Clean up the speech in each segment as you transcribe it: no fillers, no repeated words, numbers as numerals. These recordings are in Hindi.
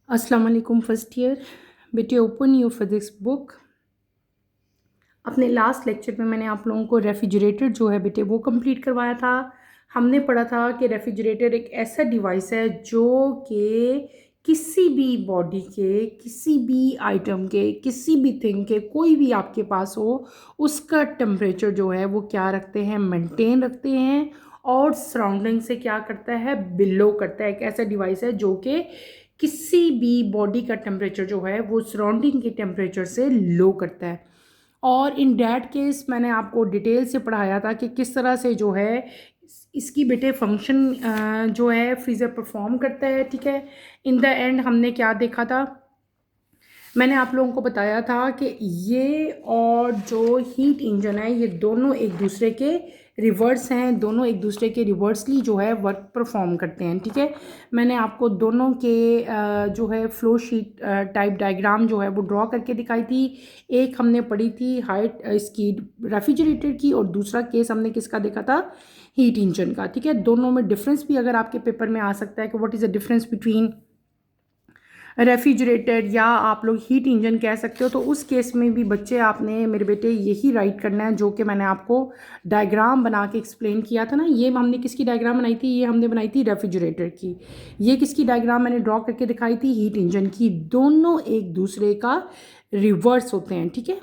अस्सलाम वालेकुम फर्स्ट ईयर। बेटे ओपन योर फिजिक्स बुक। अपने लास्ट लेक्चर में मैंने आप लोगों को रेफ्रिजरेटर जो है बेटे वो कंप्लीट करवाया था। हमने पढ़ा था कि रेफ्रिजरेटर एक ऐसा डिवाइस है जो कि किसी भी बॉडी के, किसी भी आइटम के, किसी भी थिंग के, कोई भी आपके पास हो, उसका टेम्परेचर जो है वो क्या रखते हैं, मेंटेन रखते हैं। और सराउंडिंग से क्या करता है, बिलो करता है। एक ऐसा डिवाइस है जो कि किसी भी बॉडी का टेम्परेचर जो है वो सराउंडिंग के टेम्परेचर से लो करता है। और इन डैट केस मैंने आपको डिटेल से पढ़ाया था कि किस तरह से जो है इसकी बेटे फंक्शन जो है फ्रीज़र परफॉर्म करता है। ठीक है, इन द एंड हमने क्या देखा था, मैंने आप लोगों को बताया था कि ये और जो हीट इंजन है ये दोनों एक दूसरे के रिवर्स हैं, दोनों एक दूसरे के रिवर्सली जो है वर्क परफॉर्म करते हैं। ठीक है, मैंने आपको दोनों के जो है फ्लो शीट टाइप डायग्राम जो है वो ड्रॉ करके दिखाई थी। एक हमने पढ़ी थी हाइट इसकी रेफ्रिजरेटर की, और दूसरा केस हमने किसका देखा था, हीट इंजन का। ठीक है, दोनों में डिफरेंस भी अगर आपके पेपर में आ सकता है कि what is the difference between refrigerator या आप लोग हीट इंजन कह सकते हो, तो उस केस में भी बच्चे आपने मेरे बेटे यही राइट करना है जो कि मैंने आपको डायग्राम बना के एक्सप्लेन किया था ना। ये हमने किसकी डायग्राम बनाई थी, ये हमने बनाई थी रेफ्रिजरेटर की। ये किसकी डायग्राम मैंने ड्रॉ करके दिखाई थी, हीट इंजन की। दोनों एक दूसरे का रिवर्स होते हैं। ठीक है,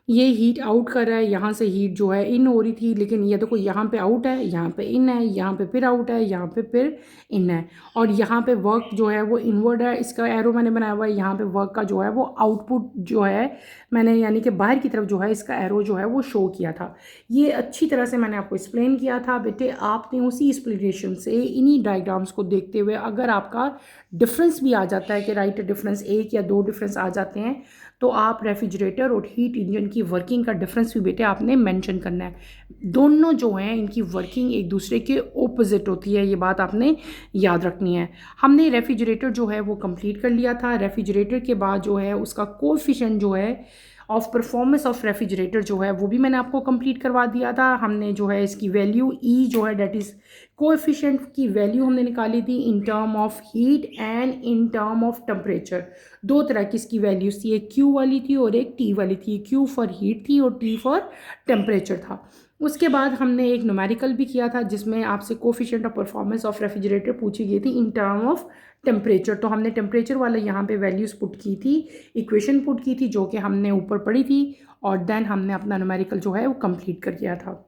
ये हीट आउट कर रहा है, यहाँ से हीट जो है इन हो रही थी, लेकिन ये देखो यहाँ पे आउट है, यहाँ पे इन है, यहाँ पे फिर आउट है, यहाँ पे फिर इन है। और यहाँ पे वर्क जो है वो इनवर्ड है, इसका एरो मैंने बनाया हुआ है। यहाँ पे वर्क का जो है वो आउटपुट जो है मैंने यानी कि बाहर की तरफ जो है इसका एरो जो है वो शो किया था। ये अच्छी तरह से मैंने आपको एक्सप्लेन किया था बेटे। आपने उसी एक्सप्लेनेशन से इन्हीं डायग्राम्स को देखते हुए अगर आपका डिफरेंस भी आ जाता है कि राइट डिफरेंस एक या दो डिफरेंस आ जाते हैं, तो आप रेफ्रिजरेटर और हीट इंजन की वर्किंग का डिफरेंस भी बेटे आपने मेंशन करना है। दोनों जो हैं इनकी वर्किंग एक दूसरे के ओपोजिट होती है, ये बात आपने याद रखनी है। हमने रेफ्रिजरेटर जो है वो कंप्लीट कर लिया था। रेफ्रिजरेटर के बाद जो है उसका कोएफिशिएंट जो है ऑफ परफॉर्मेंस ऑफ रेफ्रिजरेटर जो है वो भी मैंने आपको कंप्लीट करवा दिया था। हमने जो है इसकी वैल्यू ई जो है डेट इज़ कोएफिशिएंट की वैल्यू हमने निकाली थी in term of heat and in term of temperature. दो तरह की इसकी वैल्यूज थी, एक क्यू वाली थी और एक टी वाली थी। क्यू फॉर हीट थी और टी फॉर टेम्परेचर था। उसके बाद हमने एक न्यूमेरिकल भी किया था जिसमें आपसे coefficient of performance of refrigerator पूछी गई थी इन टर्म ऑफ टेम्परेचर। तो हमने टेम्परेचर वाला यहाँ पे वैल्यूज पुट की थी, इक्वेशन पुट की थी जो कि हमने ऊपर पढ़ी थी, और देन हमने अपना न्यूमेरिकल जो है वो कंप्लीट कर दिया था।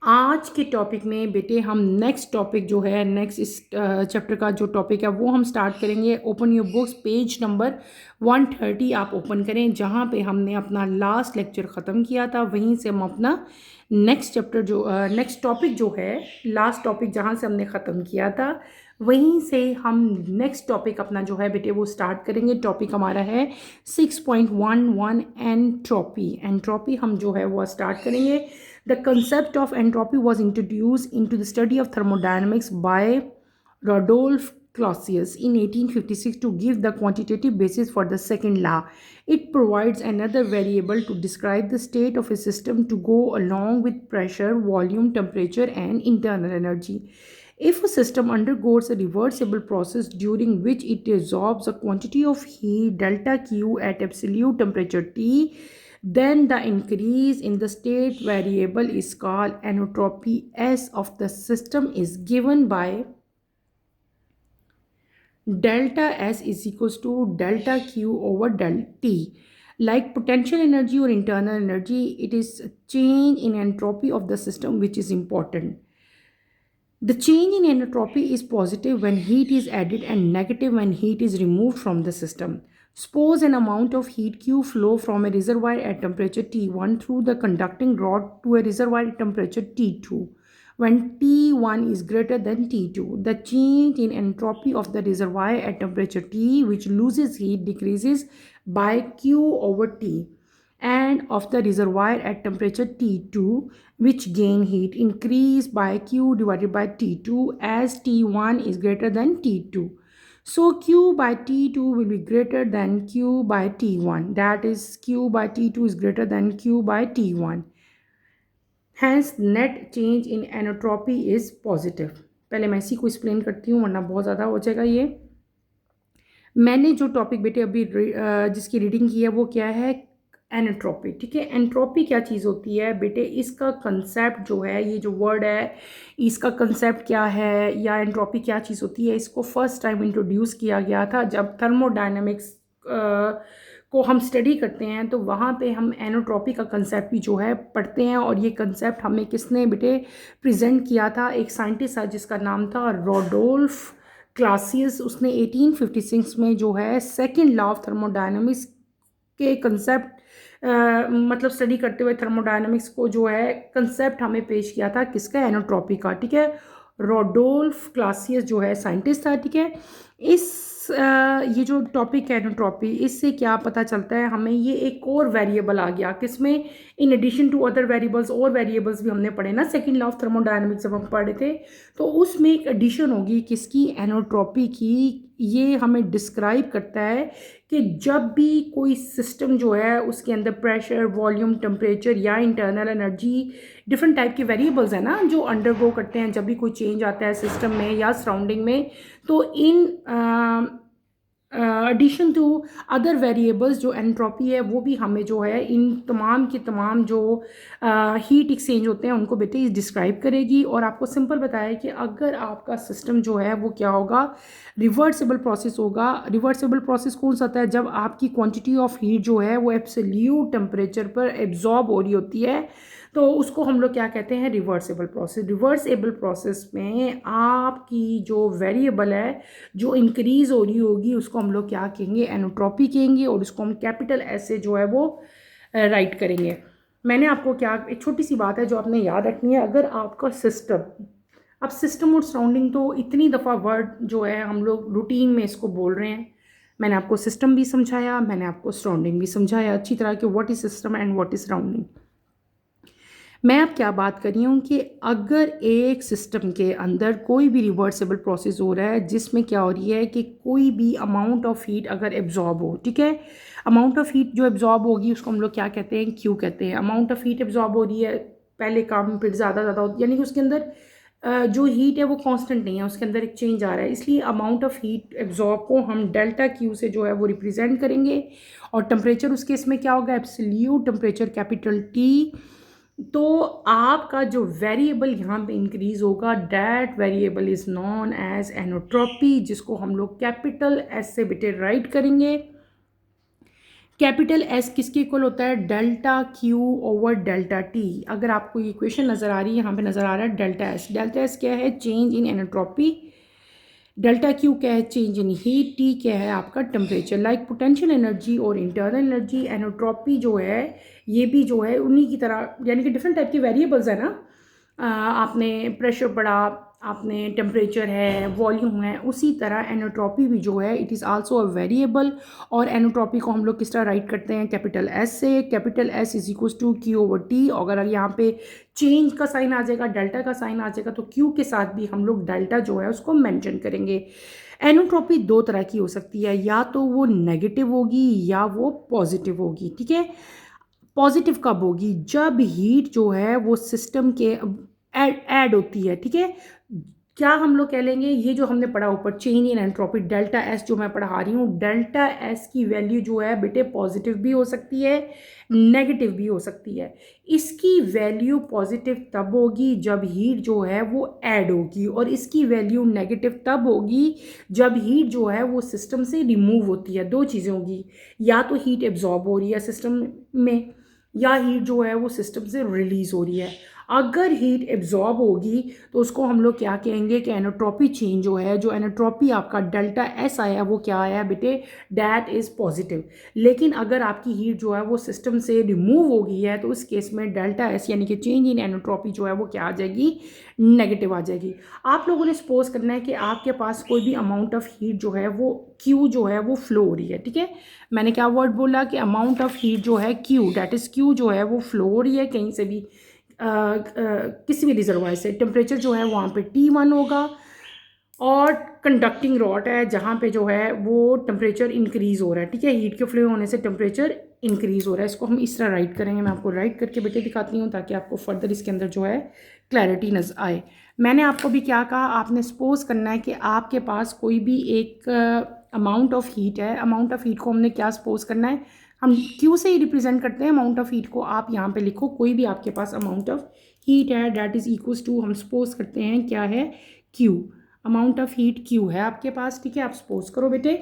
आज के टॉपिक में बेटे हम नेक्स्ट टॉपिक जो है, नेक्स्ट इस चैप्टर का जो टॉपिक है वो हम स्टार्ट करेंगे। Open your books, page number 130 आप ओपन करें, जहाँ पे हमने अपना लास्ट लेक्चर ख़त्म किया था वहीं से हम अपना नेक्स्ट चैप्टर जो नेक्स्ट टॉपिक जो है, लास्ट टॉपिक जहाँ से हमने ख़त्म किया था वहीं से हम नेक्स्ट टॉपिक अपना जो है बेटे वो स्टार्ट करेंगे। टॉपिक हमारा है 6.11 एंट्रोपी। एंट्रोपी हम जो है वो स्टार्ट करेंगे। The concept of entropy was introduced into the study of thermodynamics by Rudolf Clausius in 1856 to give the quantitative basis for the second law. It provides another variable to describe the state of a system to go along with pressure, volume, temperature, and internal energy. If a system undergoes a reversible process during which it absorbs a quantity of heat delta Q at absolute temperature T, then the increase in the state variable is called entropy S of the system is given by delta S is equals to delta Q over delta T. Like potential energy or internal energy, it is a change in entropy of the system which is important. The change in entropy is positive when heat is added and negative when heat is removed from the system. Suppose an amount of heat Q flow from a reservoir at temperature T1 through the conducting rod to a reservoir at temperature T2. When T1 is greater than T2, the change in entropy of the reservoir at temperature T, which loses heat, decreases by Q over T, and of the reservoir at temperature T2, which gain heat, increase by Q divided by T2 as T1 is greater than T2. So Q by T2 will be greater than Q by T1. That is, Q by T2 is greater than Q by T1. Hence net change in entropy is positive. पहले मैं इसी को एक्सप्लेन करती हूँ वरना बहुत ज़्यादा हो जाएगा ये। मैंने जो टॉपिक बेटे अभी जिसकी रीडिंग की है वो क्या है, एनट्रोपी। ठीक है, एंट्रोपी क्या चीज़ होती है बेटे, इसका कंसेप्ट जो है, ये जो वर्ड है इसका कंसेप्ट क्या है, या एंट्रोपी क्या चीज़ होती है, इसको फर्स्ट टाइम इंट्रोड्यूस किया गया था जब थर्मोडायनेमिक्स को हम स्टडी करते हैं, तो वहाँ पे हम एनोट्रॉपी का कंसेप्ट भी जो है पढ़ते हैं। और ये कंसेप्ट हमें किसने बेटे प्रेजेंट किया था, एक साइंटिस्ट था जिसका नाम था रोडोल्फ क्लासियस। उसने 1856 में जो है सेकेंड लॉ ऑफ थर्मोडायनेमिक्स के कंसेप्ट मतलब स्टडी करते हुए थर्मोडायनेमिक्स को जो है कंसेप्ट हमें पेश किया था, किसका, एनोट्रॉपी का। ठीक है, रोडोल्फ क्लासियस जो है साइंटिस्ट था। ठीक है, इस ये जो टॉपिक है एनोट्रॉपी, इससे क्या पता चलता है हमें, ये एक और वेरिएबल आ गया किसमें, in addition to other variables. और वेरिएबल्स भी हमने पढ़े ना सेकेंड लॉ ऑफ थर्मोडायनेमिक्स जब हम पढ़े थे, तो उसमें एक एडिशन होगी किसकी, एनोट्रॉपी की। ये हमें डिस्क्राइब करता है कि जब भी कोई सिस्टम जो है उसके अंदर प्रेशर, वॉल्यूम, टेम्परेचर या इंटरनल एनर्जी, डिफरेंट टाइप के वेरिएबल्स हैं ना जो अंडरगो करते हैं जब भी कोई चेंज आता है सिस्टम में या सराउंडिंग में, तो in addition to other variables जो एंट्रोपी है वो भी हमें जो है इन तमाम के तमाम जो हीट एक्सचेंज होते हैं उनको बेटे डिस्क्राइब करेगी। और आपको सिंपल बताया कि अगर आपका सिस्टम जो है वो क्या होगा, रिवर्सिबल प्रोसेस होगा। रिवर्सिबल प्रोसेस कौन सा होता है, जब आपकी क्वांटिटी ऑफ हीट जो है वो एब्सोल्यूट टेम्परेचर पर एब्जॉर्ब हो रही होती है, तो उसको हम लोग क्या कहते हैं, रिवर्सिबल प्रोसेस। रिवर्सिबल प्रोसेस में आपकी जो वेरिएबल है जो इंक्रीज़ हो रही होगी उसको हम लोग क्या कहेंगे, एनोट्रॉपी कहेंगे। और उसको हम कैपिटल एस से जो है वो राइट करेंगे। मैंने आपको क्या, एक छोटी सी बात है जो आपने याद रखनी है, अगर आपका सिस्टम, अब सिस्टम और सराउंडिंग तो इतनी दफ़ा वर्ड जो है हम लोग रूटीन में इसको बोल रहे हैं। मैंने आपको सिस्टम भी समझाया, मैंने आपको सराउंडिंग भी समझाया अच्छी तरह कि what is system and what is surrounding. मैं अब क्या बात कर रही हूँ कि अगर एक सिस्टम के अंदर कोई भी रिवर्सिबल प्रोसेस हो रहा है जिसमें क्या हो रही है कि कोई भी अमाउंट ऑफ हीट अगर एब्जॉर्ब हो, ठीक है, अमाउंट ऑफ हीट जो एब्जॉर्ब होगी उसको हम लोग क्या कहते हैं, क्यू कहते हैं। अमाउंट ऑफ हीट एब्जॉर्ब हो रही है, पहले कम फिर ज़्यादा होती है, यानी कि उसके अंदर जो हीट है वो कांस्टेंट नहीं है, उसके अंदर एक चेंज आ रहा है, इसलिए अमाउंट ऑफ हीट एब्जॉर्ब को हम डेल्टा क्यू से जो है वो रिप्रेजेंट करेंगे। और टेम्परेचर उसके इसमें क्या होगा, एब्सोल्यूट टेम्परेचर कैपिटल टी। तो आपका जो वेरिएबल यहाँ पे इंक्रीज होगा, that variable is known as entropy, जिसको हम लोग कैपिटल एस से बेटे राइट करेंगे। कैपिटल एस किसके इक्वल होता है, delta Q over delta T. अगर आपको ये इक्वेशन नज़र आ रही है, यहाँ पे नज़र आ रहा है डेल्टा एस। डेल्टा एस क्या है, चेंज इन एनोट्रॉपी। डेल्टा क्यू क्या है, चेंज इन हीट। टी क्या है आपका टेम्परेचर। लाइक पोटेंशियल एनर्जी और इंटरनल एनर्जी, एनोट्रॉपी जो है ये भी जो है उन्हीं की तरह, यानी कि डिफरेंट टाइप के वेरिएबल्स है ना। आपने प्रेशर पढ़ा, आपने टेम्परेचर है, वॉल्यूम है, उसी तरह एनोट्रॉपी भी जो है it is also a variable. और एनोट्रॉपी को हम लोग किस तरह राइट करते हैं, कैपिटल एस से। Capital S is equal to Q over T. अगर यहाँ पे चेंज का साइन आ जाएगा, डेल्टा का साइन आ जाएगा, तो क्यू के साथ भी हम लोग डेल्टा जो है उसको मेंशन करेंगे। एनोट्रॉपी दो तरह की हो सकती है, या तो वो नेगेटिव होगी या वो पॉजिटिव होगी। ठीक है, पॉजिटिव कब होगी, जब हीट जो है वो सिस्टम के ऐड होती है। ठीक है, क्या हम लोग कह लेंगे, ये जो हमने पढ़ा ऊपर change in entropy, delta S जो मैं पढ़ा रही हूँ, डेल्टा एस की वैल्यू जो है बेटे पॉजिटिव भी हो सकती है, नेगेटिव भी हो सकती है। इसकी वैल्यू पॉजिटिव तब होगी जब हीट जो है वो ऐड होगी, और इसकी वैल्यू नेगेटिव तब होगी जब हीट जो है वो सिस्टम से रिमूव होती है। दो चीज़ें होगी, या तो हीट एब्जॉर्ब हो रही है सिस्टम में, या हीट जो है वो सिस्टम से रिलीज हो रही है। अगर हीट एब्जॉर्ब होगी तो उसको हम लोग क्या कहेंगे कि एनोट्रॉपी चेंज जो है, जो एनोट्रॉपी आपका डेल्टा एस आया वो क्या आया बेटे, डैट इज़ पॉजिटिव। लेकिन अगर आपकी हीट जो है वो सिस्टम से रिमूव हो गई है तो उस केस में डेल्टा एस यानी कि चेंज इन एनोट्रॉपी जो है वो क्या आ जाएगी, नेगेटिव आ जाएगी। आप लोगों ने सपोज करना है कि आपके पास कोई भी अमाउंट ऑफ हीट जो है वो क्यू जो है वो फ्लो हो रही है। ठीक है, मैंने क्या वर्ड बोला कि अमाउंट ऑफ हीट जो है क्यू, डैट इज़ क्यू जो है वो फ्लो हो रही है कहीं से भी, किसी भी रिजर्वायर से। टेम्परेचर जो है वहाँ पे T1 होगा, और कंडक्टिंग रॉड है जहाँ पे जो है वो टेम्परेचर इंक्रीज़ हो रहा है। ठीक है, हीट के फ्लो होने से टेम्परेचर इंक्रीज़ हो रहा है। इसको हम इस तरह राइट करेंगे, मैं आपको राइट करके बेटे दिखाती हूँ ताकि आपको फर्दर इसके अंदर जो है क्लैरिटी नजर आए। मैंने आपको भी क्या कहा, आपने सपोज करना है कि आपके पास कोई भी एक अमाउंट ऑफ हीट है, अमाउंट ऑफ हीट को हमने क्या सपोज करना है, हम क्यू से ही रिप्रेजेंट करते हैं अमाउंट ऑफ हीट को। आप यहाँ पे लिखो कोई भी आपके पास अमाउंट ऑफ हीट है, डैट इज इक्वल्स टू, हम सपोज करते हैं क्या है, Q. Amount of heat Q है आपके पास, ठीक है। आप सपोज करो बेटे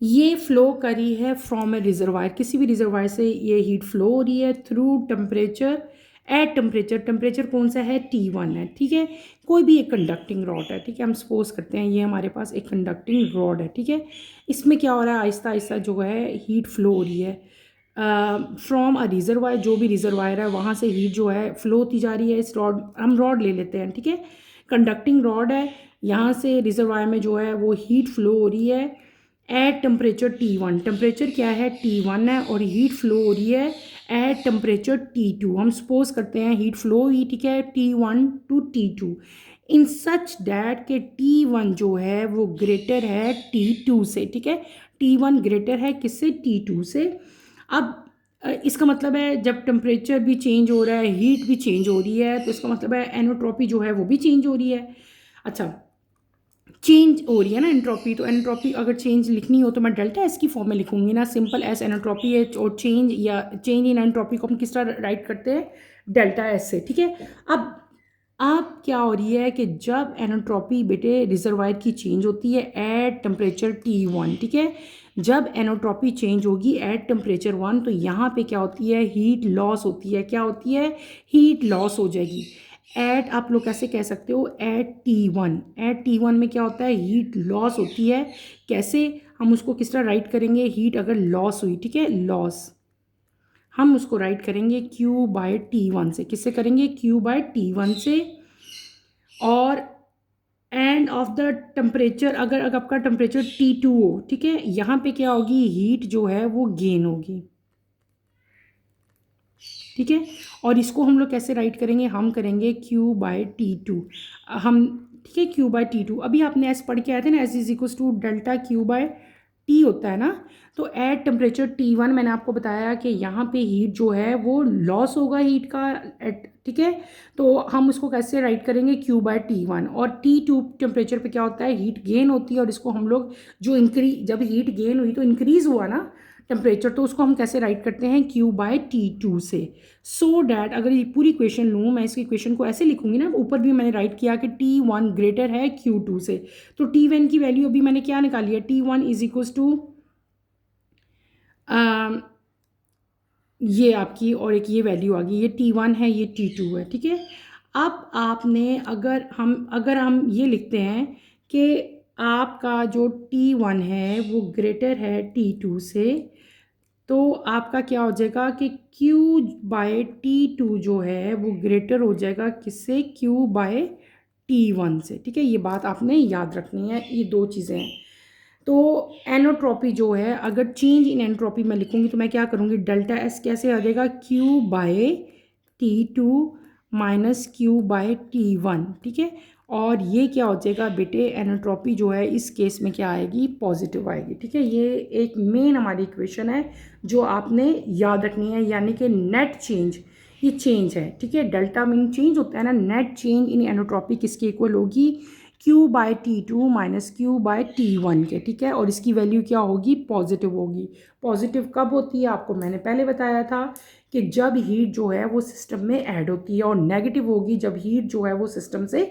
ये फ्लो करी है फ्रॉम ए रिजर्वायर, किसी भी रिजर्वायर से ये हीट फ्लो हो रही है through temperature, at temperature, temperature कौन सा है, T1 है, ठीक है। कोई भी एक कंडक्टिंग रॉड है, ठीक है, हम सपोज करते हैं ये हमारे पास एक कंडक्टिंग रॉड है, ठीक है। इसमें क्या हो रहा है, आहिस्ता आहिस्ता जो है हीट फ्लो हो रही है फ्रॉम अ रिजर्वायर, जो भी रिजर्वायर है वहाँ से हीट जो है फ्लो होती जा रही है। इस रॉड, हम रॉड ले लेते हैं, ठीक है, कंडक्टिंग रॉड है, यहाँ से रिजर्वायर में जो है वो हीट फ्लो हो रही है एट टेम्परेचर T1, टेम्परेचर क्या है, T1 है, और हीट फ्लो हो रही है एट टेम्परेचर T2। हम सपोज करते हैं हीट फ्लो हुई, ठीक है, T1 to T2 in such that के T1 जो है वो ग्रेटर है T2 से, ठीक है। T1 ग्रेटर है किससे, T2 से। अब इसका मतलब है जब टेम्परेचर भी चेंज हो रहा है, हीट भी चेंज हो रही है, तो इसका मतलब है एनोट्रॉपी जो है वो भी चेंज हो रही है। अच्छा, चेंज हो रही है ना एंट्रोपी, तो एंट्रोपी अगर चेंज लिखनी हो तो मैं डेल्टा एस की फॉर्म में लिखूंगी ना, सिंपल एस एंट्रोपी है, और चेंज या चेंज इन एंट्रोपी को हम किस तरह राइट करते हैं, डेल्टा एस से, ठीक है। अब क्या हो रही है कि जब एनोट्रॉपी बेटे रिजर्वायर की चेंज होती है एट टेम्परेचर T1, ठीक है, जब एनोट्रॉपी चेंज होगी एट टेम्परेचर 1 तो यहाँ पे क्या होती है, हीट लॉस होती है, क्या होती है, हीट लॉस हो जाएगी एट, आप लोग कैसे कह सकते हो, एट T1, एट T1 में क्या होता है, हीट लॉस होती है। कैसे, हम उसको किस तरह राइट करेंगे, हीट अगर लॉस हुई, ठीक है, लॉस, हम उसको राइट करेंगे Q बाय T1 से, किससे करेंगे, Q बाय T1 से। और एंड ऑफ द टेम्परेचर, अगर आपका टेम्परेचर T2 हो, ठीक है, यहाँ पे क्या होगी, हीट जो है वो गेन होगी, ठीक है। और इसको हम लोग कैसे राइट करेंगे, हम करेंगे Q बाय T2, हम, ठीक है, Q बाय T2। अभी आपने एस पढ़ के आए थे ना, S is equals to delta Q by T होता है ना। तो एट टेम्परेचर T1 मैंने आपको बताया कि यहाँ पे हीट जो है वो लॉस होगा हीट का, ठीक है। तो हम उसको कैसे राइट करेंगे, Q बाय T1, और T2 टेम्परेचर पे क्या होता है, हीट गेन होती है, और इसको हम लोग जो जब हीट गेन हुई तो इंक्रीज हुआ ना टेम्परेचर, तो उसको हम कैसे राइट करते हैं, Q बाय T2 से। सो डैट अगर ये पूरी इक्वेशन लूँ, मैं इसकी इक्वेशन को ऐसे लिखूंगी ना, ऊपर भी मैंने राइट किया कि T1 ग्रेटर है Q2 से, तो T1 की वैल्यू अभी मैंने क्या निकाली है, T1 इज इक्वल्स टू ये आपकी, और एक ये वैल्यू आ गई, ये T1 है, ये T2 है, ठीक है। अब आपने अगर हम ये लिखते हैं कि आपका जो T1 है वो ग्रेटर है T2 से, तो आपका क्या हो जाएगा कि Q बाय T2 जो है वो ग्रेटर हो जाएगा किससे, Q बाय T1 से, ठीक है। ये बात आपने याद रखनी है, ये दो चीज़ें हैं। तो एनोट्रॉपी जो है, अगर चेंज इन एनोट्रॉपी मैं लिखूंगी तो मैं क्या करूँगी, डेल्टा एस कैसे आ जाएगा, Q by T2 minus Q by T1, ठीक है। और ये क्या हो जाएगा बेटे, एनोट्रॉपी जो है इस केस में क्या आएगी, पॉजिटिव आएगी, ठीक है। ये एक मेन हमारी इक्वेशन है जो आपने याद रखनी है, यानी कि नेट चेंज, ये चेंज है, ठीक है। डेल्टा मीन चेंज होता है ना, नेट चेंज इन एनोट्रॉपी किसके इक्वल होगी, Q by T2 minus Q by T1 के, ठीक है। और इसकी वैल्यू क्या होगी, पॉजिटिव होगी। पॉजिटिव कब होती है, आपको मैंने पहले बताया था कि जब हीट जो है वो सिस्टम में ऐड होती है, और नेगेटिव होगी जब हीट जो है वो सिस्टम से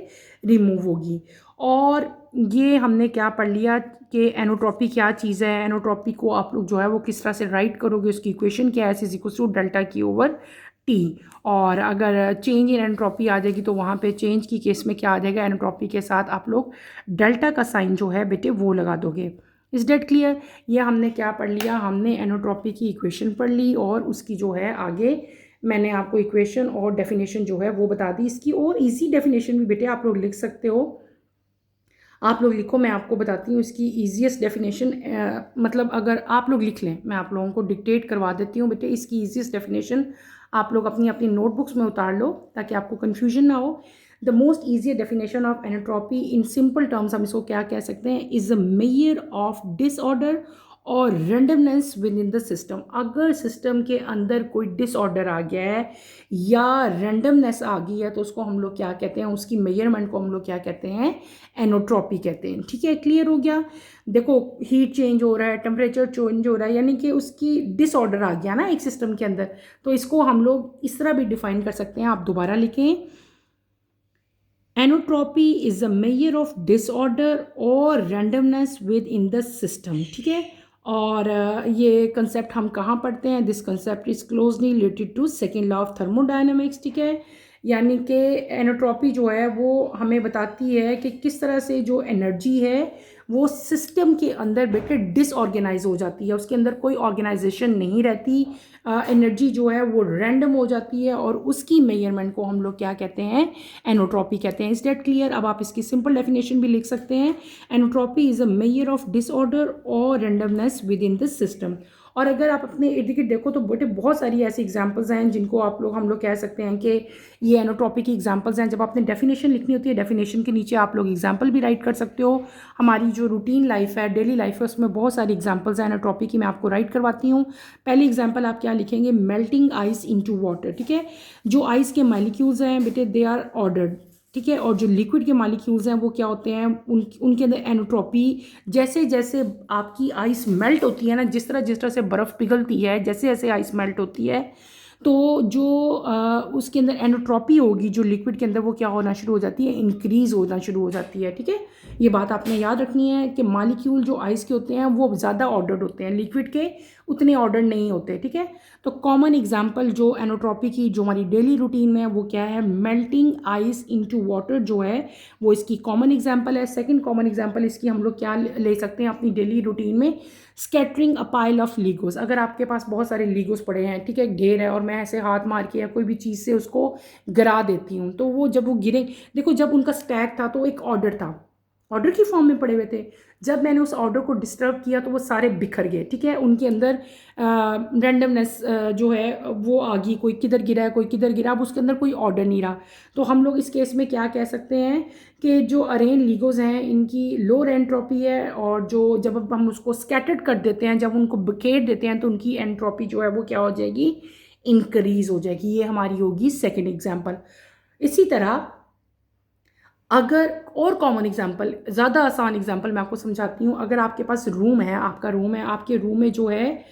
रिमूव होगी। और ये हमने क्या पढ़ लिया कि एनोट्रॉपी क्या चीज़ है, एनोट्रॉपी को आप लोग जो है वो किस तरह से राइट करोगे, उसकी इक्वेशन क्या है, is equals to delta Q over T। और अगर चेंज इन एनोट्रॉपी आ जाएगी तो वहाँ पे चेंज की केस में क्या आ जाएगा, एनोट्रॉपी के साथ आप लोग डेल्टा का साइन जो है बेटे वो लगा दोगे। Is that clear. ये हमने क्या पढ़ लिया, हमने एनोट्रॉपी की इक्वेशन पढ़ ली, और उसकी जो है आगे मैंने आपको इक्वेशन और डेफिनेशन जो है वो बता दी। इसकी और इजी डेफिनेशन भी बेटे आप लोग लिख सकते हो, आप लोग लिखो, मैं आपको बताती हूँ इसकी ईजीएस्ट डेफिनेशन। मतलब अगर आप लोग लिख लें, मैं आप लोगों को डिक्टेट करवा देती हूँ बेटे, इसकी ईजीएस्ट डेफिनेशन आप लोग अपनी अपनी नोटबुक्स में उतार लो ताकि आपको कन्फ्यूजन ना हो। The most easy definition of entropy in simple terms, हम इसको क्या कह सकते हैं, is a measure of disorder और randomness within the system. अगर सिस्टम के अंदर कोई डिसऑर्डर आ गया है या रेंडमनेस आ गई है तो उसको हम लोग क्या कहते हैं, उसकी मेजरमेंट को हम लोग क्या कहते हैं, एनोट्रॉपी कहते हैं। ठीक है, क्लियर हो गया। देखो हीट चेंज हो रहा है, टेम्परेचर चेंज हो रहा है, यानी कि उसकी डिसऑर्डर आ गया ना एक सिस्टम के अंदर, तो इसको हम लोग इस तरह भी डिफाइन कर सकते हैं। आप दोबारा लिखें, entropy is a measure of disorder और randomness within the system. ठीक है, और ये कंसेप्ट हम कहाँ पढ़ते हैं, this concept is closely related to second law of thermodynamics. ठीक है, यानी कि एनोट्रॉपी जो है वो हमें बताती है कि किस तरह से जो एनर्जी है वो सिस्टम के अंदर बेटे डिसऑर्गेनाइज हो जाती है, उसके अंदर कोई ऑर्गेनाइजेशन नहीं रहती, एनर्जी जो है वो रैंडम हो जाती है, और उसकी मेजरमेंट को हम लोग क्या कहते हैं, एनोट्रॉपी कहते हैं। Is that clear? अब आप इसकी सिंपल डेफिनेशन भी लिख सकते हैं, entropy is a measure of disorder और randomness within this system. और अगर आप अपने इर्द गिर्द देखो तो बेटे बहुत सारी ऐसी एग्जांपल्स हैं जिनको हम लोग कह सकते हैं कि ये एनोट्रॉपी की एग्जांपल्स हैं। जब आपने डेफिनेशन लिखनी होती है, डेफिनेशन के नीचे आप लोग एग्जांपल भी राइट कर सकते हो। हमारी जो रूटीन लाइफ है, डेली लाइफ है, उसमें बहुत सारी एग्जांपल्स हैं एनोट्रॉपी की, मैं आपको राइट करवाती हूँ। पहली एग्जांपल आप क्या लिखेंगे, मेल्टिंग आइस इनटू वाटर। ठीक है, जो आइस के मॉलिक्यूल्स हैं बेटे दे आर ऑर्डर्ड। ठीक है, और जो लिक्विड के मॉलिक्यूल्स हैं वो क्या होते हैं, उनके अंदर एनोट्रॉपी, जैसे जैसे आपकी आइस मेल्ट होती है ना, जिस तरह से बर्फ़ पिघलती है, जैसे जैसे आइस मेल्ट होती है, तो जो उसके अंदर एनोट्रॉपी होगी जो लिक्विड के अंदर, वो क्या होना शुरू हो जाती है, इंक्रीज़ होना शुरू हो जाती है। ठीक है, ये बात आपने याद रखनी है कि मॉलिक्यूल जो आइस के होते हैं वो ज़्यादा ऑर्डर्ड होते हैं, लिक्विड के उतने ऑर्डर नहीं होते। ठीक है, तो कॉमन एग्जांपल जो एनोट्रॉपी की जो हमारी डेली रूटीन में है वो क्या है, मेल्टिंग आइस इनटू वाटर जो है वो इसकी कॉमन एग्जांपल है। सेकंड कॉमन एग्जांपल इसकी हम लोग क्या ले सकते हैं अपनी डेली रूटीन में, स्कैटरिंग अ पाइल ऑफ लीगोस। अगर आपके पास बहुत सारे लीगोस पड़े हैं, ठीक है, ढेर है, और मैं ऐसे हाथ मार के या कोई भी चीज़ से उसको गिरा देती हूँ, तो वो जब वो गिरे, देखो जब उनका स्टैक था तो एक ऑर्डर था, ऑर्डर की फॉर्म में पड़े हुए थे। जब मैंने उस ऑर्डर को डिस्टर्ब किया तो वो सारे बिखर गए। ठीक है, उनके अंदर रैंडमनेस जो है वो आ गई, कोई किधर गिरा है कोई किधर गिरा, अब उसके अंदर कोई ऑर्डर नहीं रहा। तो हम लोग इस केस में क्या कह सकते हैं कि जो अरेन लीगोज हैं इनकी लोअर एंट्रोपी है, और जो जब हम उसको स्कैटर्ड कर देते हैं, जब उनको बिखेर देते हैं, तो उनकी एंट्रोपी जो है वो क्या हो जाएगी, इंक्रीज हो जाएगी। ये हमारी होगी सेकेंड एग्जाम्पल। इसी तरह अगर और कॉमन एग्जांपल, ज़्यादा आसान एग्जांपल मैं आपको समझाती हूँ। अगर आपके पास रूम है, आपका रूम है, आपके रूम में जो है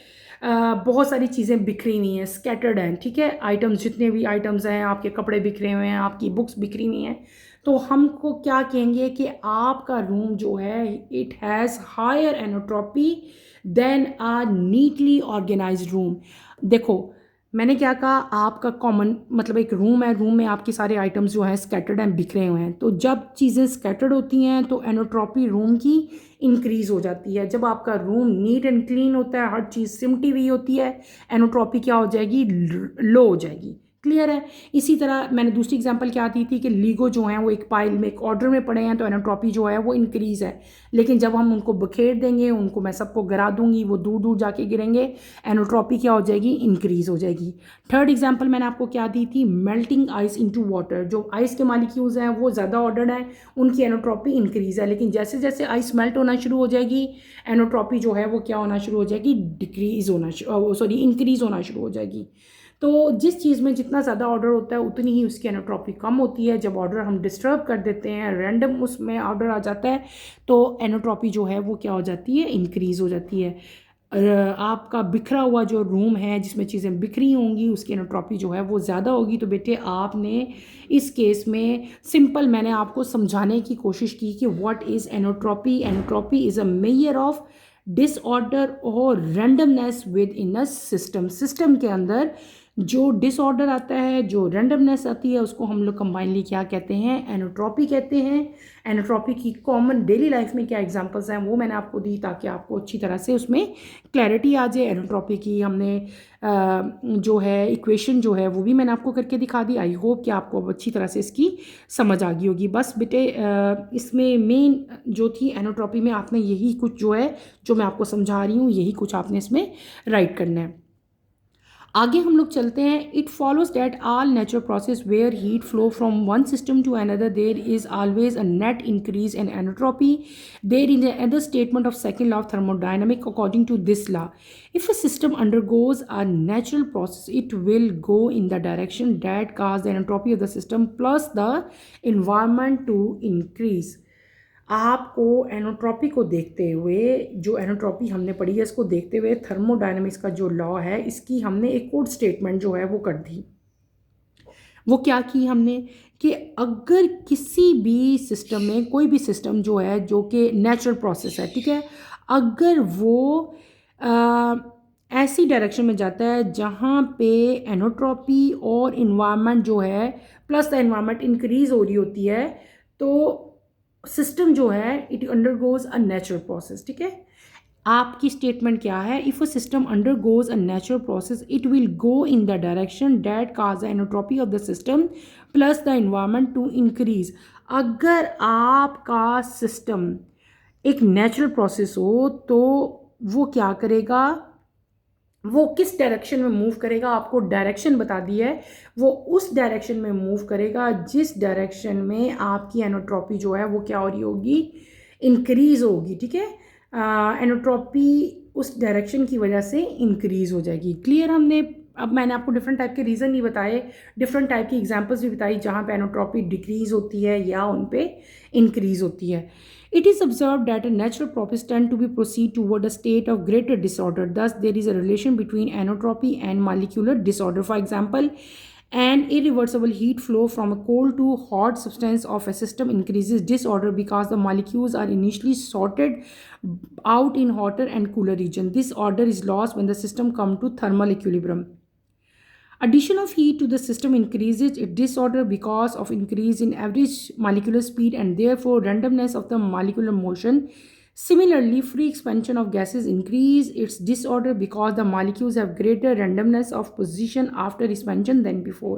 बहुत सारी चीज़ें बिखरी हुई हैं, स्कैटर्ड हैं। ठीक है, आइटम्स, जितने भी आइटम्स हैं, आपके कपड़े बिखरे हुए हैं, आपकी बुक्स बिखरी हुई हैं, तो हमको क्या कहेंगे कि आपका रूम जो है it has higher entropy than a neatly organized room. देखो मैंने क्या कहा, आपका कॉमन मतलब एक रूम है, रूम में आपके सारे आइटम्स जो हैं स्कैटर्ड हैं, बिखरे हुए हैं। तो जब चीज़ें स्कैटर्ड होती हैं तो एनोट्रॉपी रूम की इंक्रीज़ हो जाती है। जब आपका रूम नीट एंड क्लीन होता है, हर चीज़ सिमटी हुई होती है, एनोट्रॉपी क्या हो जाएगी, लो हो जाएगी। क्लियर है? इसी तरह मैंने दूसरी एग्जांपल क्या दी थी कि लीगो जो हैं वो एक पाइल में, एक ऑर्डर में पड़े हैं, तो एनोट्रॉपी जो है वो इंक्रीज़ है। लेकिन जब हम उनको बखेर देंगे, उनको मैं सबको गिरा दूंगी, वो दूर दूर जाके गिरेंगे, एनोट्रॉपी क्या हो जाएगी, इंक्रीज़ हो जाएगी। थर्ड एग्जांपल मैंने आपको क्या दी थी, मेल्टिंग आइस इनटू वाटर। जो आइस के मॉलिक्यूल्स हैं वो ज़्यादा ऑर्डर्ड हैं, उनकी एनोट्रॉपी इंक्रीज़ है। लेकिन जैसे जैसे आइस मेल्ट होना शुरू हो जाएगी, एनोट्रॉपी जो है वो क्या होना शुरू हो जाएगी, इंक्रीज़ होना शुरू हो जाएगी। तो जिस चीज़ में जितना ज़्यादा ऑर्डर होता है उतनी ही उसकी एनोट्रॉपी कम होती है। जब ऑर्डर हम डिस्टर्ब कर देते हैं, रैंडम उसमें ऑर्डर आ जाता है, तो एनोट्रॉपी जो है वो क्या हो जाती है, इंक्रीज़ हो जाती है। आपका बिखरा हुआ जो रूम है जिसमें चीज़ें बिखरी होंगी, उसकी एनोट्रॉपी जो है वो ज़्यादा होगी। तो बेटे आपने इस केस में सिंपल मैंने आपको समझाने की कोशिश की कि what is entropy. Entropy is a measure of disorder और randomness within a system. System के अंदर जो डिसऑर्डर आता है, जो रैंडमनेस आती है, उसको हम लोग कंबाइनली क्या कहते हैं, एनोट्रॉपी कहते हैं। एनोट्रॉपी की कॉमन डेली लाइफ में क्या एग्जांपल्स हैं वो मैंने आपको दी, ताकि आपको अच्छी तरह से उसमें क्लैरिटी आ जाए। एनोट्रॉपी की हमने जो है इक्वेशन जो है वो भी मैंने आपको करके दिखा दी। आई होप कि आपको अब अच्छी तरह से इसकी समझ आ गई होगी। बस बेटे इसमें मेन जो थी एनोट्रॉपी में, आपने यही कुछ जो है जो मैं आपको समझा रही हूँ, यही कुछ आपने इसमें राइट करना है। आगे हम लोग चलते हैं. It follows that all natural process where heat flow from one system to another there is always a net increase in entropy. There is another statement of second law of thermodynamic according to this law. If a system undergoes a natural process, it will go in the direction that causes the entropy of the system plus the environment to increase. आपको एनोट्रॉपी को देखते हुए, जो एनोट्रॉपी हमने पढ़ी है इसको देखते हुए थर्मोडायनेमिक्स का जो लॉ है इसकी हमने एक कोड स्टेटमेंट जो है वो कर दी. वो क्या की हमने कि अगर किसी भी सिस्टम में कोई भी सिस्टम जो है जो कि नेचुरल प्रोसेस है, ठीक है, अगर वो ऐसी डायरेक्शन में जाता है जहाँ पे एनोट्रॉपी और इन्वायरमेंट जो है प्लस द इन्वायरमेंट इंक्रीज हो रही होती है, तो सिस्टम जो है it undergoes a natural process. ठीक है, आपकी स्टेटमेंट क्या है? If a system undergoes a natural process it will go in the direction that causes the entropy of the system plus the environment to increase. अगर आपका सिस्टम एक नेचुरल प्रोसेस हो तो वो क्या करेगा, वो किस डायरेक्शन में मूव करेगा, आपको डायरेक्शन बता दी है, वो उस डायरेक्शन में मूव करेगा जिस डायरेक्शन में आपकी एनोट्रॉपी जो है वो क्या हो रही होगी, इंक्रीज होगी. ठीक है, एनोट्रॉपी उस डायरेक्शन की वजह से इंक्रीज हो जाएगी. क्लियर? हमने अब मैंने आपको डिफरेंट टाइप के रीज़न नहीं बताए, डिफरेंट टाइप की एग्जांपल्स भी बताई जहाँ पे एनोट्रॉपी डिक्रीज होती है या उन पे इंक्रीज होती है. It is observed that a natural process tend to be proceed toward a state of greater disorder. Thus, there is a relation between enotropy and molecular disorder. For example, an irreversible heat flow from a cold to hot substance of a system increases disorder because the molecules are initially sorted out in hotter and cooler region. This order is lost when the system come to thermal equilibrium. Addition of heat to the system increases its disorder because of increase in average molecular speed and therefore randomness of the molecular motion. Similarly, free expansion of gases increase its disorder because the molecules have greater randomness of position after expansion than before.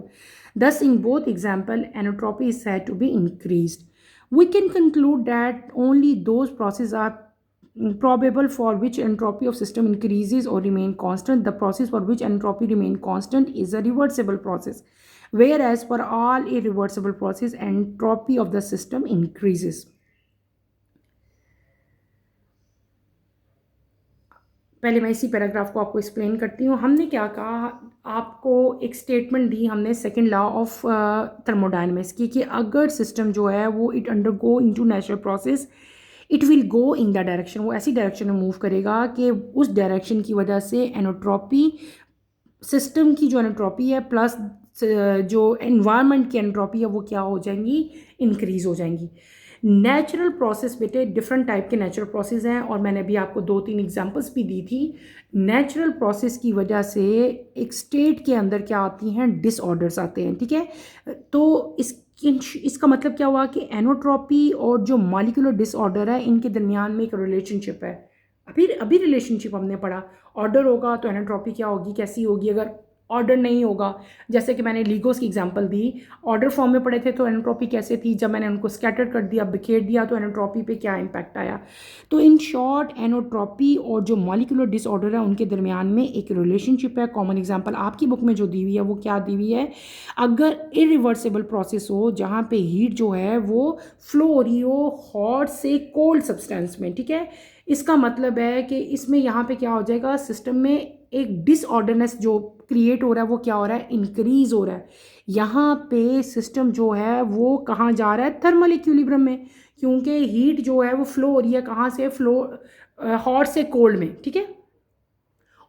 Thus, in both examples, enotropy is said to be increased. We can conclude that only those processes are probable for which entropy of system increases or remain constant. The process for which entropy remain constant is a reversible process, whereas for all irreversible process entropy of the system increases. पहले मैं इसी पैराग्राफ को आपको एक्सप्लेन करती हूँ. हमने क्या कहा, आपको एक स्टेटमेंट दी हमने सेकंड लॉ ऑफ थर्मोडायनामिक्स की कि अगर सिस्टम जो है वो it undergo into natural process it will go in the direction, वो ऐसी डायरेक्शन में मूव करेगा कि उस डायरेक्शन की वजह से एनोट्रॉपी, सिस्टम की जो एनोट्रॉपी है प्लस जो एनवायरनमेंट की एनोट्रॉपी है वो क्या हो जाएंगी, इंक्रीज हो जाएंगी. नेचुरल प्रोसेस बेटे डिफरेंट टाइप के नेचुरल प्रोसेस हैं और मैंने अभी आपको 2-3 एग्जांपल्स भी दी थी. नेचुरल प्रोसेस की वजह से एक स्टेट के अंदर क्या आती हैं, डिसऑर्डर्स आते हैं. ठीक है, तो इसका मतलब क्या हुआ कि एनोट्रॉपी और जो मॉलिक्यूलर डिसऑर्डर है इनके दरमियान में एक रिलेशनशिप है. अभी रिलेशनशिप हमने पढ़ा. ऑर्डर होगा तो एनोट्रॉपी क्या होगी, कैसी होगी. अगर ऑर्डर नहीं होगा, जैसे कि मैंने लीगोस की एग्जांपल दी, ऑर्डर फॉर्म में पढ़े थे तो एनोट्रॉपी कैसे थी, जब मैंने उनको स्कैटर कर दिया, बिखेर दिया, तो एनोट्रॉपी पे क्या इम्पैक्ट आया. तो इन शॉर्ट एनोट्रॉपी और जो मॉलिक्यूलर डिसऑर्डर है उनके दरमियान में एक रिलेशनशिप है. कॉमन एग्जांपल आपकी बुक में जो दी हुई है वो क्या दी हुई है, अगर इरिवर्सिबल प्रोसेस हो जहाँ पे हीट जो है वो फ्लो हो रही हो हॉट से कोल्ड सब्सटेंस में. ठीक है, इसका मतलब है कि इसमें यहाँ पे क्या हो जाएगा, सिस्टम में एक डिसऑर्डरनेस जो क्रिएट हो रहा है वो क्या हो रहा है, इंक्रीज हो रहा है. यहाँ पे सिस्टम जो है वो कहाँ जा रहा है, थर्मल इक्विलिब्रियम में, क्योंकि हीट जो है वो फ्लो हो रही है कहाँ से, फ्लो हॉट से कोल्ड में. ठीक है,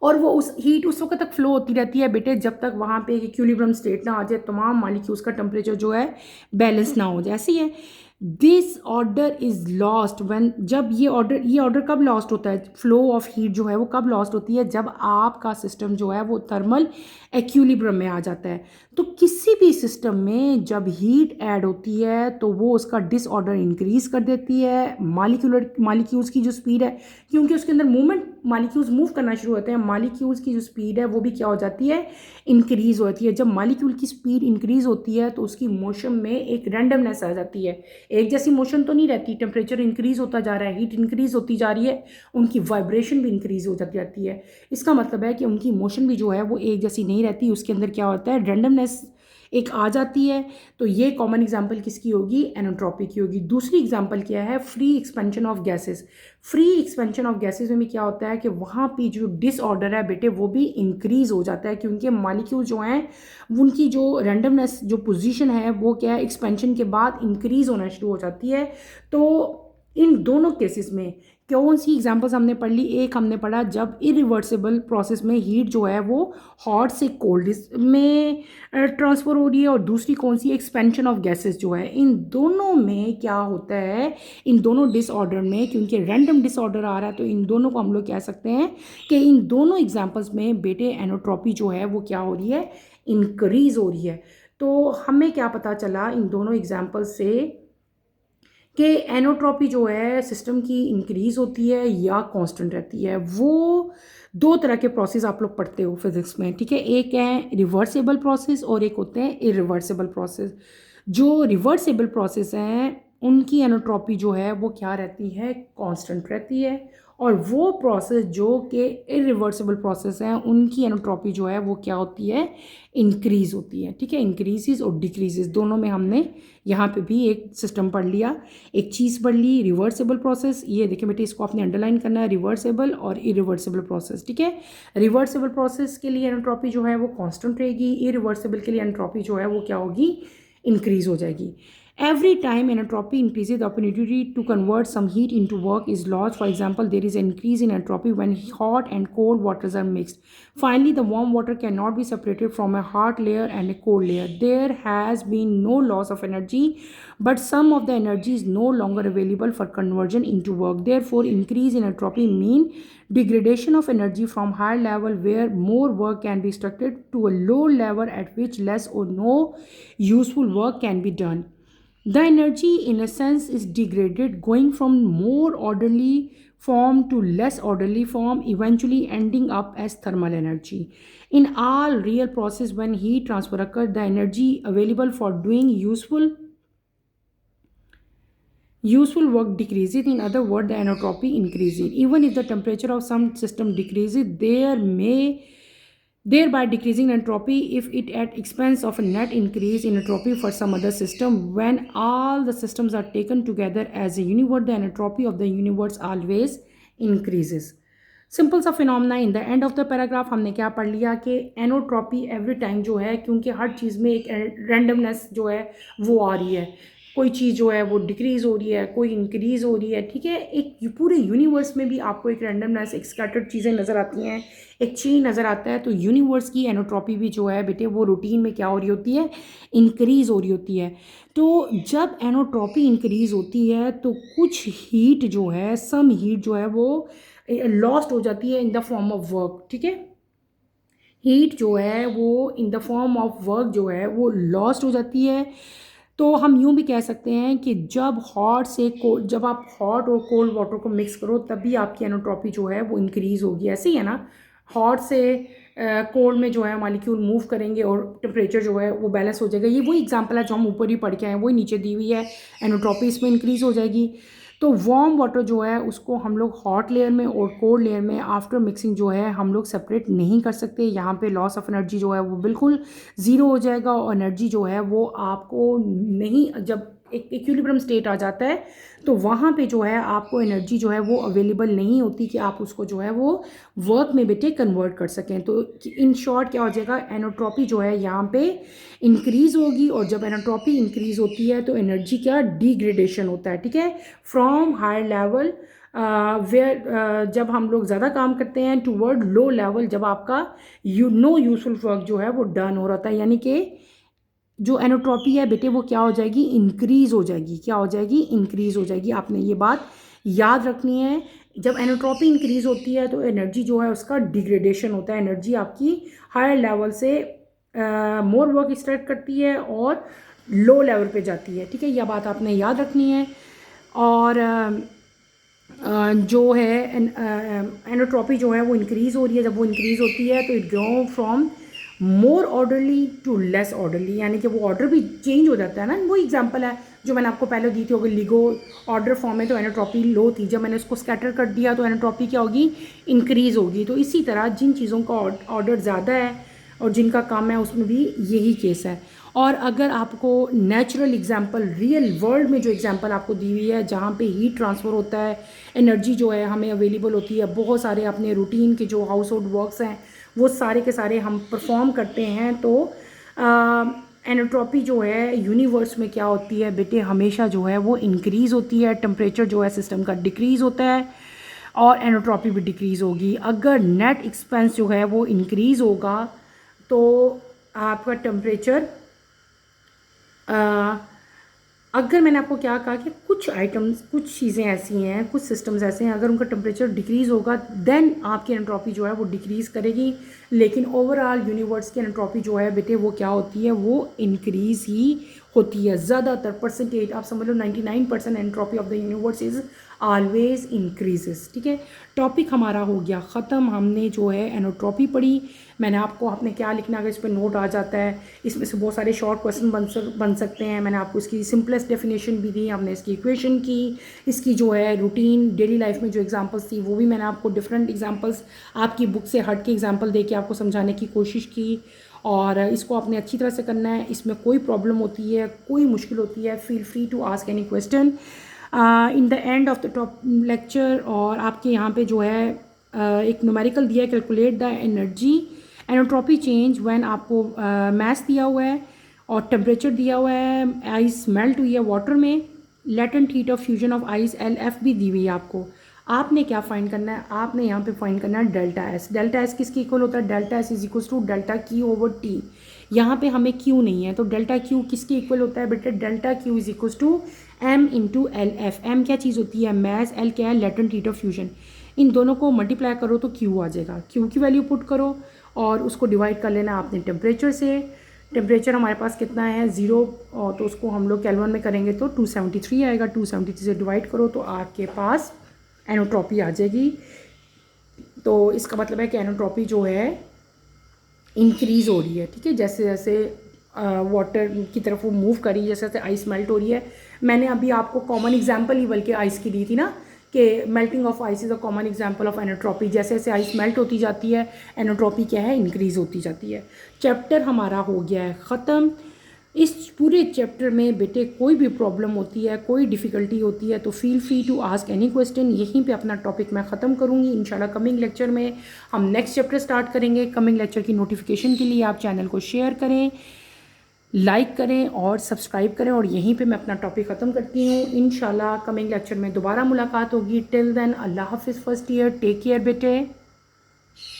और वो उस हीट उस वक्त तक फ्लो होती रहती है बेटे जब तक वहाँ पे एक इक्विलिब्रियम स्टेट ना आ जाए, तमाम मॉलिक्यूल्स का टेम्परेचर जो है बैलेंस ना हो जाए. ऐसी है. This order is lost when, जब ये ऑर्डर कब लॉस्ट होता है, फ्लो ऑफ हीट जो है वो कब लॉस्ट होती है, जब आपका सिस्टम जो है वो थर्मल इक्विलिब्रियम में आ जाता है. तो किसी भी सिस्टम में जब हीट ऐड होती है तो वो उसका डिसऑर्डर इंक्रीज कर देती है. मॉलिक्यूल्स की जो स्पीड है, क्योंकि उसके अंदर मूवमेंट, मॉलिक्यूल्स मूव करना शुरू होते हैं, मॉलिक्यूल्स की जो स्पीड है वो भी क्या हो जाती है, इंक्रीज होती है. जब मॉलिक्यूल की स्पीड इंक्रीज होती है तो उसकी मोशन में एक रैंडमनेस आ जाती है, एक जैसी मोशन तो नहीं रहती, टेम्परेचर इंक्रीज़ होता जा रहा है, हीट इंक्रीज़ होती जा रही है, उनकी वाइब्रेशन भी इंक्रीज़ हो जाती है। इसका मतलब है कि उनकी मोशन भी जो है वो एक जैसी नहीं रहती, उसके अंदर क्या होता है, रैंडमनेस एक आ जाती है। तो ये कॉमन एग्जांपल किसकी होगी, एनोट्रॉपी की होगी। दूसरी एग्जांपल क्या है, free expansion of gases. Free expansion of gases में क्या होता है कि वहाँ पे जो डिसऑर्डर है बेटे वो भी इंक्रीज हो जाता है, क्योंकि मालिक्यूल जो हैं उनकी जो रैंडमनेस जो पोजीशन है वो क्या है, एक्सपेंशन के बाद इंक्रीज होना शुरू हो जाती है। तो इन दोनों केसेस में कौन सी एग्जांपल्स हमने पढ़ ली, एक हमने पढ़ा जब इरिवर्सिबल प्रोसेस में हीट जो है वो हॉट से कोल्ड में ट्रांसफ़र हो रही है, और दूसरी कौन सी, एक्सपेंशन ऑफ गैसेस जो है। इन दोनों में क्या होता है, इन दोनों डिसऑर्डर में, क्योंकि रैंडम डिसऑर्डर आ रहा है तो इन दोनों को हम लोग कह सकते हैं कि इन दोनों एग्जांपल्स में बेटे एनोट्रॉपी जो है वो क्या हो रही है, इंक्रीज हो रही है। तो हमें क्या पता चला इन दोनों एग्जांपल्स से कि एनोट्रॉपी जो है सिस्टम की इंक्रीज़ होती है या कांस्टेंट रहती है। वो दो तरह के प्रोसेस आप लोग पढ़ते हो फिज़िक्स में, ठीक है, एक है रिवर्सिबल प्रोसेस और एक होते हैं इरिवर्सिबल प्रोसेस। जो रिवर्सिबल प्रोसेस हैं उनकी एनोट्रॉपी जो है वो क्या रहती है, कांस्टेंट रहती है, और वो प्रोसेस जो कि इरिवर्सिबल प्रोसेस हैं उनकी एनोट्रॉपी जो है वो क्या होती है, इंक्रीज़ होती है, ठीक है। इंक्रीजेज और डिक्रीजेज दोनों में हमने यहाँ पे भी एक सिस्टम पढ़ लिया, एक चीज़ पढ़ ली, रिवर्सिबल प्रोसेस। ये देखिए बेटे, इसको आपने अंडरलाइन करना है, रिवर्सिबल और इरिवर्सिबल प्रोसेस, ठीक है। रिवर्सिबल प्रोसेस के लिए एंट्रोपी जो है वो कांस्टेंट रहेगी, इरिवर्सिबल के लिए एंट्रोपी जो है वो क्या होगी, इंक्रीज हो जाएगी। Every time entropy increases, the opportunity to convert some heat into work is lost. For example, there is an increase in entropy when hot and cold waters are mixed. Finally, the warm water cannot be separated from a hot layer and a cold layer. There has been no loss of energy, but some of the energy is no longer available for conversion into work. Therefore, increase in entropy mean degradation of energy from higher level where more work can be extracted to a low level at which less or no useful work can be done. The energy, in a sense, is degraded, going from more orderly form to less orderly form, eventually ending up as thermal energy. In all real process, when heat transfer occurs, the energy available for doing useful work decreases. In other words, the entropy increases. Even if the temperature of some system decreases, thereby decreasing entropy if it at expense of a net increase in entropy for some other system. When all the systems are taken together as a universe, the entropy of the universe always increases. Simple सा phenomena. In the end of the paragraph हमने क्या पढ़ लिया कि एनोट्रॉपी एवरी टाइम जो है, क्योंकि हर चीज़ में एक रैंडमनेस जो है वो आ रही है, कोई चीज़ जो है वो डिक्रीज़ हो रही है, कोई इंक्रीज़ हो रही है, ठीक है। एक पूरे यूनिवर्स में भी आपको एक रैंडमनेस, एक स्कैटर्ड चीज़ें नज़र आती हैं, एक चेन नज़र आता है। तो यूनिवर्स की एनोट्रॉपी भी जो है बेटे वो रूटीन में क्या हो रही होती है, इंक्रीज़ हो रही होती है। तो जब एनोट्रॉपी इंक्रीज़ होती है तो कुछ हीट जो है, सम हीट जो है वो लॉस्ट हो जाती है in the form of work, ठीक है। हीट जो है वो in the form of work जो है वो लॉस्ट हो जाती है। तो हम यूँ भी कह सकते हैं कि जब हॉट से कोल्ड, जब आप हॉट और कोल्ड वाटर को मिक्स करो तभी आपकी एनोट्रॉपी जो है वो इंक्रीज़ होगी। ऐसे ही है ना, हॉट से कोल्ड में जो है मॉलिक्यूल मूव करेंगे और टेम्परेचर जो है वो बैलेंस हो जाएगा। ये वही एग्जांपल है जो हम ऊपर ही पढ़ के आए हैं, वही नीचे दी हुई है, एनोट्रॉपी इसमें इंक्रीज़ हो जाएगी। तो वार्म वाटर जो है उसको हम लोग हॉट लेयर में और कोल्ड लेयर में आफ्टर मिक्सिंग जो है हम लोग सेपरेट नहीं कर सकते। यहाँ पे लॉस ऑफ एनर्जी जो है वो बिल्कुल ज़ीरो हो जाएगा, और एनर्जी जो है वो आपको नहीं, जब एक इक्विलिब्रियम स्टेट आ जाता है तो वहाँ पे जो है आपको एनर्जी जो है वो अवेलेबल नहीं होती कि आप उसको जो है वो वर्क में बेटे कन्वर्ट कर सकें। तो इन शॉर्ट क्या हो जाएगा, एनोट्रॉपी जो है यहाँ पे इंक्रीज़ होगी, और जब एनोट्रॉपी इंक्रीज़ होती है तो एनर्जी क्या डिग्रेडेशन होता है, ठीक है, फ्रॉम हायर लेवल वेयर जब हम लोग ज़्यादा काम करते हैं टूवर्ड लो लेवल, जब आपका नो यूजफुल वर्क जो है वो डन हो रहा था, यानी कि जो एनोट्रॉपी है बेटे वो क्या हो जाएगी, इंक्रीज़ हो जाएगी। क्या हो जाएगी, इंक्रीज़ हो जाएगी। आपने ये बात याद रखनी है। जब एनोट्रॉपी इंक्रीज़ होती है तो एनर्जी जो है उसका डिग्रेडेशन होता है, एनर्जी आपकी हायर लेवल से मोर वर्क एक्सट्रैक्ट करती है और लो लेवल पे जाती है, ठीक है। यह बात आपने याद रखनी है। और जो है एनोट्रॉपी जो है वो इंक्रीज़ हो रही है, जब वो इंक्रीज़ होती है तो it grow from more orderly to less orderly, यानी कि वो ऑर्डर भी चेंज हो जाता है ना। वो एग्जांपल है जो मैंने आपको पहले दी थी, होगी लिगो ऑर्डर फॉर्म में तो एनोट्रॉपी लो थी, जब मैंने उसको स्कैटर कर दिया तो एनोट्रॉपी क्या होगी, इंक्रीज़ होगी। तो इसी तरह जिन चीज़ों का ऑर्डर ज़्यादा है और जिनका कम है उसमें भी यही केस है। और अगर आपको नेचुरल एग्जांपल, रियल वर्ल्ड में जो एग्जांपल आपको दी हुई है जहाँ पे हीट ट्रांसफ़र होता है, एनर्जी जो है हमें अवेलेबल होती है, बहुत सारे अपने रूटीन के जो हाउस होल्ड वर्क्स हैं वो सारे के सारे हम परफॉर्म करते हैं, तो एनोट्रॉपी जो है यूनिवर्स में क्या होती है बेटे, हमेशा जो है वो इंक्रीज़ होती है। टेम्परेचर जो है सिस्टम का डिक्रीज़ होता है और एनोट्रॉपी भी डिक्रीज़ होगी। अगर नेट एक्सपेंस जो है वो इंक्रीज़ होगा तो आपका टेम्परेचर, अगर मैंने आपको क्या कहा कि कुछ आइटम्स, कुछ चीज़ें ऐसी हैं, कुछ सिस्टम्स ऐसे हैं, अगर उनका टेम्परेचर डिक्रीज़ होगा देन आपकी एंट्रोपी जो है वो डिक्रीज़ करेगी। लेकिन ओवरऑल यूनिवर्स की एंट्रोपी जो है बेटे वो क्या होती है, वो इंक्रीज़ ही होती है। ज़्यादातर परसेंटेज आप समझ लो 99% entropy of the universe is always increases. ठीक है, टॉपिक हमारा हो गया ख़त्म। हमने जो है एनोट्रॉपी पढ़ी। मैंने आपको आपने क्या लिखना, अगर इस पर नोट आ जाता है, इसमें से बहुत सारे शॉर्ट क्वेश्चन बन सकते हैं। मैंने आपको इसकी सिंपलेस्ट डेफिनेशन भी दी, हमने इसकी इक्वेशन की, इसकी जो है रूटीन डेली लाइफ में जो एग्जांपल्स थी वो भी मैंने आपको डिफरेंट एग्जांपल्स आपकी बुक से हट के एग्जांपल दे के आपको समझाने की कोशिश की। और इसको आपने अच्छी तरह से करना है। इसमें कोई प्रॉब्लम होती है, कोई मुश्किल होती है, feel free to ask any question in the end of the top lecture. और आपके यहाँ पे जो है एक न्यूमेरिकल दिया है, calculate the energy entropy change when, आपको मैथ दिया हुआ है और टेम्परेचर दिया हुआ है, आइस मेल्ट हुई है वाटर में, latent heat of fusion of ice LF भी दी हुई है आपको। आपने क्या फाइंड करना है, आपने यहाँ पे फाइंड करना है डेल्टा एस। डेल्टा एस किसके इक्वल होता है, delta S is equal to delta Q over T. यहाँ पे हमें क्यू नहीं है तो डेल्टा क्यू किसके इक्वल होता है बेटे, delta Q is equal to M into LF। M क्या चीज़ होती है, मैस, एल क्या है, लेटेंट हीट ऑफ फ्यूजन। इन दोनों को मल्टीप्लाई करो तो क्यू आ जाएगा। क्यू की वैल्यू पुट करो और उसको डिवाइड कर लेना आपने टेम्परेचर से। टेम्परेचर हमारे पास कितना है 0, और तो उसको हम लोग केल्विन में करेंगे तो 273 आएगा। 273 से डिवाइड करो तो आपके पास एनोट्रॉपी आ जाएगी। तो इसका मतलब है कि एनोट्रॉपी जो है इंक्रीज़ हो रही है। ठीक है, जैसे जैसे वाटर की तरफ वो मूव करी, जैसे जैसे आइस मेल्ट हो रही है। मैंने अभी आपको कॉमन एग्जांपल ही बल्कि आइस की दी थी ना, कि melting of ice is a common example of entropy. जैसे जैसे आइस मेल्ट होती जाती है एनोट्रॉपी क्या है, इंक्रीज़ होती जाती है। चैप्टर हमारा हो गया है ख़त्म। इस पूरे चैप्टर में बेटे कोई भी प्रॉब्लम होती है, कोई डिफ़िकल्टी होती है तो feel free to ask any question. यहीं पे अपना टॉपिक मैं ख़त्म करूँगी। इंशाल्लाह कमिंग लेक्चर में हम नेक्स्ट चैप्टर स्टार्ट करेंगे। कमिंग लेक्चर की नोटिफिकेशन के लिए आप चैनल को शेयर करें, लाइक करें और सब्सक्राइब करें। और यहीं पे मैं अपना टॉपिक ख़त्म करती हूँ। इंशाल्लाह कमिंग लेक्चर में दोबारा मुलाकात होगी। टिल देन अल्लाह हाफिज़ फर्स्ट ईयर, टेक केयर बेटे।